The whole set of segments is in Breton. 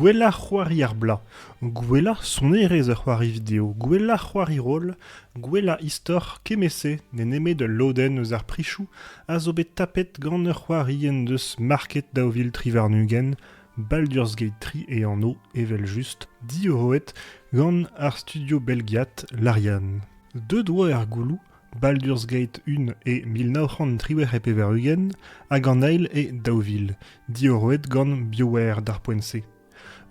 Gwella c'hoari ar bla, gwella sonerez ur c'hoari vidéo, gwella c'hoari rol, gwella istor kemese ne neme de loden eus ar prichou a zo bet tapet gant ur c'hoarien deus market daouvil trivarnugen, Baldur's Gate 3 et en eau evel just 10 euroet gant ar studio belgiat Larian. Deux doa ar goulou, Baldur's Gate 1 et 1903 epeverugen, hag an eil e daouvil, 10 euroet gant BioWare d'ar.c.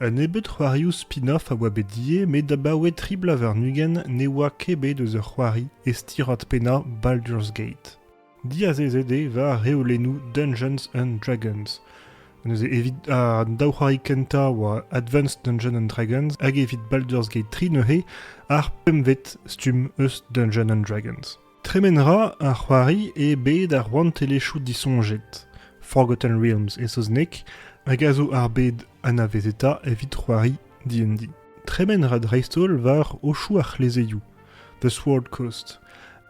Un ebet c'hoarioù spin-off a oa bet die, met da baouet triblavernugen ne oa kebe deus ur c'hoari e stirat pena Baldur's Gate. Dia zezede va reolennou Dungeons and Dragons. Neuze evit a daou c'hoari kenta oa Advanced Dungeons and Dragons hag evit Baldur's Gate 3 neuze ar pemvet stum eus Dungeons and Dragons. Tremenra ar c'hoari e bet ar wantelechou disonjet. Forgotten Realms e soznek, hag a zo ar bet anavezeta evit c'hoari D&D. Tremenra dreistol var ochou ar c'hlezeioù, The Sword Coast,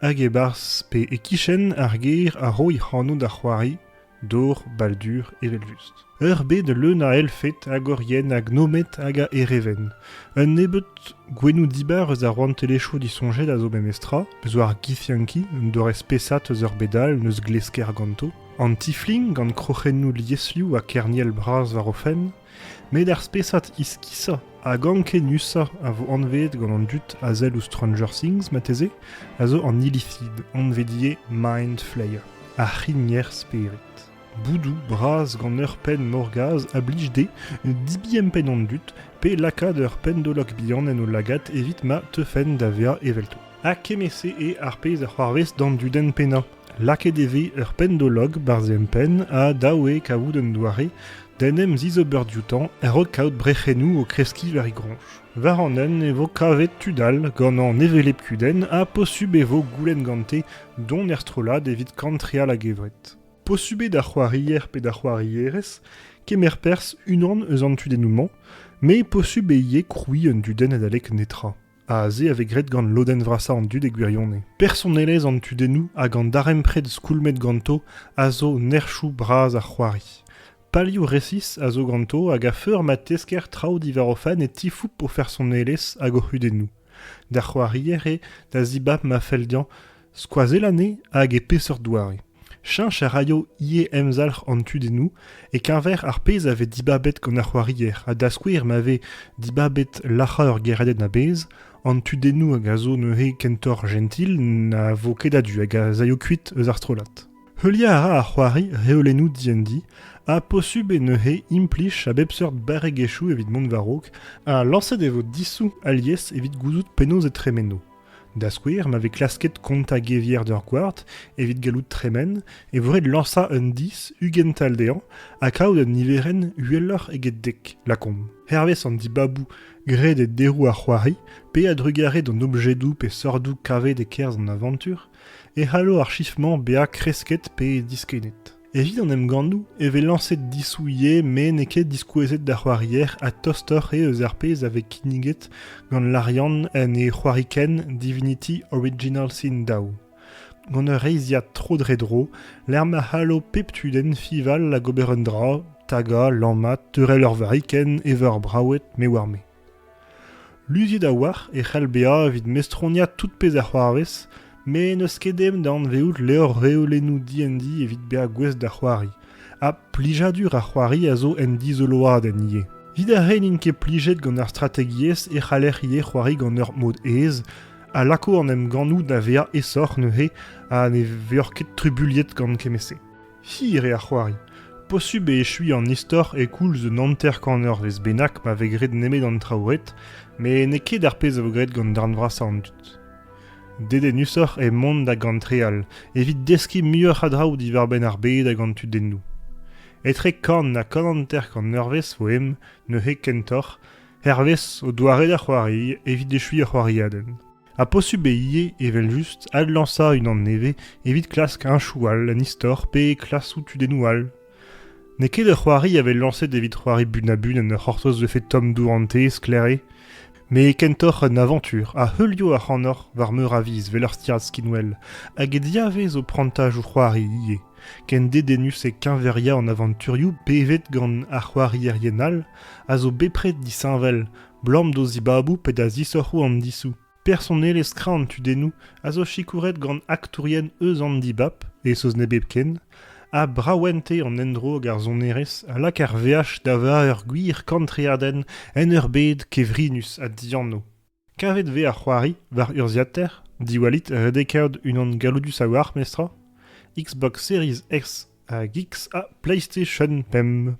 hag e bars pe e kichen ar ger a roi c'hanno da c'hoari, dor, baldur, evel just. Ur bet de leun a elfet hag orien hag nomet hag a ereven. Un nebet gwenou dibar eus ar wantelechou disonjet a zo memestra, eus ar gifianki, dorez pesat eus ur bedal neus glesker ganto, an tifling gant krochennou liesliou a kerniel braz war ofen, met ar spesat iskisa a ganke nusa a vo anvet gant an dut a zel ou Stranger Things mateze, a zo an illithid, anvedie Mind Flayer, a c'hinier sperit. Boudou, braz gant ur pen morgaz a blij de, dibiem pen an dut, pe laka d'ur pen dolok bihan en o lagat evit ma teufen da vea evelto. A kemese e ar pez ar c'hoarvez d'an duden pena. Lake deve ur pen dolog barzem pen a daoe kaout un doare, denem zizober dioutan er o kaout brechennou o kreski ver i gronch. Var an en e vo kavet tudal gant an evelep kuden a posub e vo goulen gante don er strolad evit kantreal a gevret. Posube da c'hoarier pe da c'hoarierez, kemer pers unan eus an tudenouman, me posube ie kroui un duden adalek netra. A ze avec gret gant loden vrasa an dud e gwirionne. Personelez an tudenou hag an darempred skoulmet ganto a zo nerchou braz ar c'hoari. Palio resis a zo ganto hag a feur ma tesker trao divarofan e tifou po fer son elez hag o hudenou. Da c'hoarier e da zibab ma feldian skoazelane hag e peseur douare. Chinch a raio ie emzalc'h an tudenou e kenver ar pez ave dibabet gant ar c'hoarier a daskouir m'ave dibabet lacha ur geradet na bez, an tudenou hag a zo neuze kentor gentil na vo ket adu hag a zaio kuit eus ar strolat. Heulia a ra ar c'hoari reolennou D&D a posub e neuze implich a bep seurt barregechou evit mont varok a lanset evo dissou alies evit gouzout penoz et tremeno. Daskouir m'ave klasket konta gevier d'ur gwart evit galout tremen e voret lansa un dis ugentaldean a kaout un niveren huellor eget dek lakom. Hervez an dibabou gret e derou ar c'hoari pe a drugare d'an objedou pe sordou kavet e kerz an aventur e halo ar chifman bea kresket pe diskenet. Evit an em gandou eve lanset dissou ie me ne ket diskouezet da c'hoarier a tostor e eus ar pez avek kiniget gant Larian en e c'hoariken Divinity Original Sin Dao. Gant ur reiziat tro dredro, l'er ma halo peptuden fival la gober un dra, taga, lammat, teurel ur variken ever brawet me war me. Luzie da war e c'hell bea evit mestronia tout pez ar c'hoarvez, me neus kedem d'an veout leur reolennou D&D evit bea gwez da c'hoari. A plijadur ar c'hoari a zo en dizoload en ie. Vid a ren inke plijet gant ar strategiez e c'haller ie c'hoari gant ur mod ez, a lako an em gannou da vea esor neuze a ne veur ket trubuliet gant kemese. Hir e ar c'hoari. Posub e echui an istor e koulz de nanter kan ur vez benak ma vegret nemet an traouret, me ne ket ar pez a vo gret gant darn vrasa an dut. Dede nusor e mont da gantreal, evit deski muur hadraoù divar ben ar bet da gant tudennou. Etre kan na kananter kan eurvez vo em, neuze kentor, hervez o doare da c'hoari evit echui ar c'hoariaden. A posub e ie evel just ad lansa un an neve evit klask un choual, an istor pe klasou tudennou al. Ne ket ur c'hoari ave lanset evit c'hoari bun en ur c'hortoz de fet tom dourante sklere, me kentor un aventur a heulio ar c'hanor war meur aviz vel ur stiad skinwell, hag e diave zo prantaj o c'hoari ie, ken dedenus e quinveria en aventuriou pevet gant ar c'hoari erienal, a zo bepred di Saint-Vel, blam do zibabou ped a zisorou an dissou. Personelez kran tudenou, a zo chikouret gant aktourien eus an dibap, e soz ne bep ken, a brawente an endrog ar zonerez a lak ar veaj da va ur gwir kantreaden en ur bed kevrinus a dianno. Kavet ve ar c'hoari, var urziater, diwalit redekaout unan galodus a war, mestra? Xbox Series X a Geeks a PlayStation PEM.